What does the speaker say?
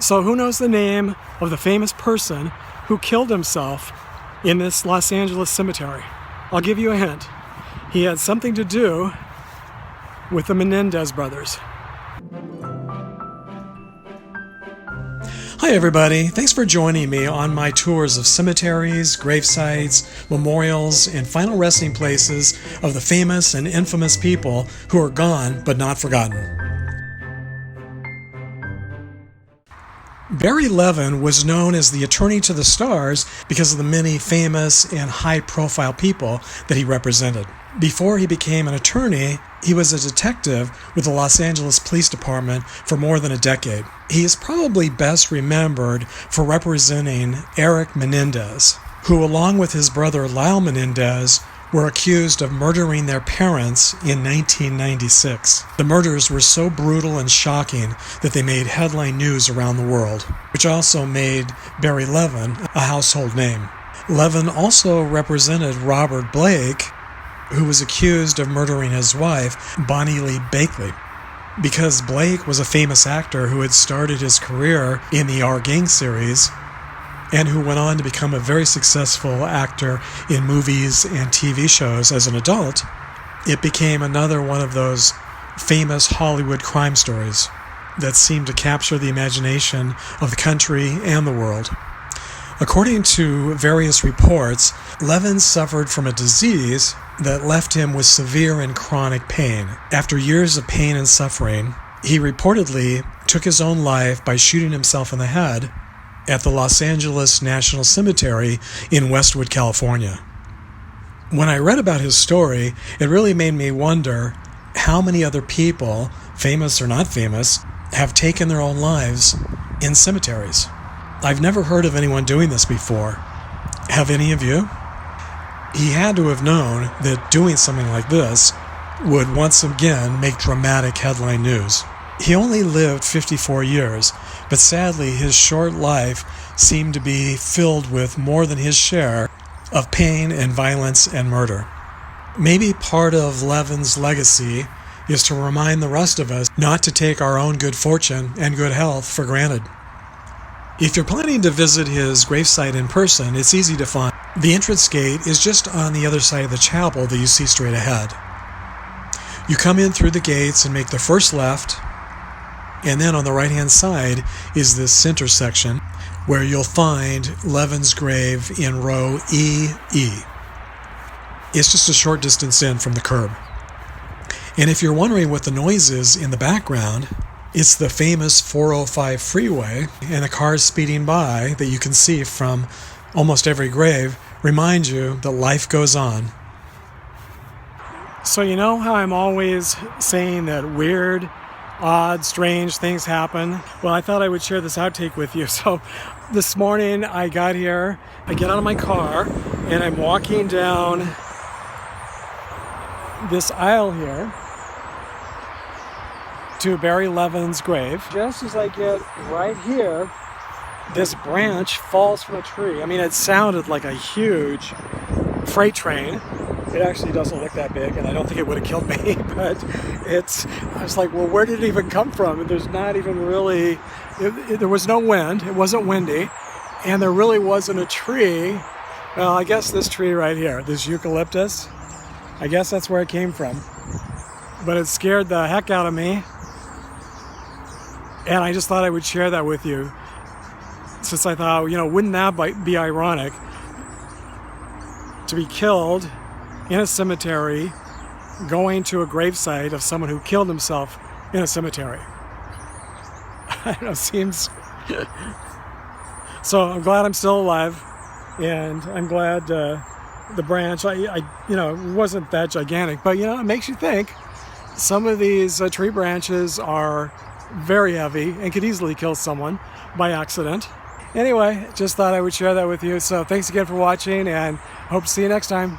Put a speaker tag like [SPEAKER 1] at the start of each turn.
[SPEAKER 1] So who knows the name of the famous person who killed himself in this Los Angeles cemetery? I'll give you a hint. He had something to do with the Menendez brothers. Hi everybody, thanks for joining me on my tours of cemeteries, gravesites, memorials, and final resting places of the famous and infamous people who are gone but not forgotten. Barry Levin was known as the attorney to the stars because of the many famous and high-profile people that he represented. Before he became an attorney, he was a detective with the Los Angeles Police Department for more than a decade. He is probably best remembered for representing Erik Menendez, who, along with his brother Lyle Menendez, were accused of murdering their parents in 1996. The murders were so brutal and shocking that they made headline news around the world, which also made Barry Levin a household name. Levin also represented Robert Blake, who was accused of murdering his wife, Bonnie Lee Bakley. Because Blake was a famous actor who had started his career in the Our Gang series, and who went on to become a very successful actor in movies and TV shows as an adult, it became another one of those famous Hollywood crime stories that seemed to capture the imagination of the country and the world. According to various reports, Levin suffered from a disease that left him with severe and chronic pain. After years of pain and suffering, he reportedly took his own life by shooting himself in the head at the Los Angeles National Cemetery in Westwood, California. When I read about his story, it really made me wonder how many other people, famous or not famous, have taken their own lives in cemeteries. I've never heard of anyone doing this before. Have any of you? He had to have known that doing something like this would once again make dramatic headline news. He only lived 54 years, but sadly his short life seemed to be filled with more than his share of pain and violence and murder. Maybe part of Levin's legacy is to remind the rest of us not to take our own good fortune and good health for granted. If you're planning to visit his gravesite in person, it's easy to find. The entrance gate is just on the other side of the chapel that you see straight ahead. You come in through the gates and make the first left, and then on the right-hand side is this center section where you'll find Levin's grave in row EE. It's just a short distance in from the curb. And if you're wondering what the noise is in the background, it's the famous 405 freeway and the cars speeding by that you can see from almost every grave remind you that life goes on. So you know how I'm always saying that weird, odd, strange things happen? Well, I thought I would share this outtake with you. So this morning I got here, I get out of my car, and I'm walking down this aisle here to Barry Levin's grave. Just as I get right here, this branch falls from a tree. I mean, it sounded like a huge freight train. It actually doesn't look that big, and I don't think it would have killed me, but I was like, well, where did it even come from? And there's not even really, there was no wind, it wasn't windy, and there really wasn't a tree. Well, I guess this tree right here, this eucalyptus, I guess that's where it came from. But it scared the heck out of me, and I just thought I would share that with you, since I thought, wouldn't that be ironic to be killed in a cemetery, going to a gravesite of someone who killed himself in a cemetery. I don't know, seems... So I'm glad I'm still alive, and I'm glad the branch, it wasn't that gigantic, but it makes you think. Some of these tree branches are very heavy and could easily kill someone by accident. Anyway, just thought I would share that with you. So thanks again for watching, and hope to see you next time.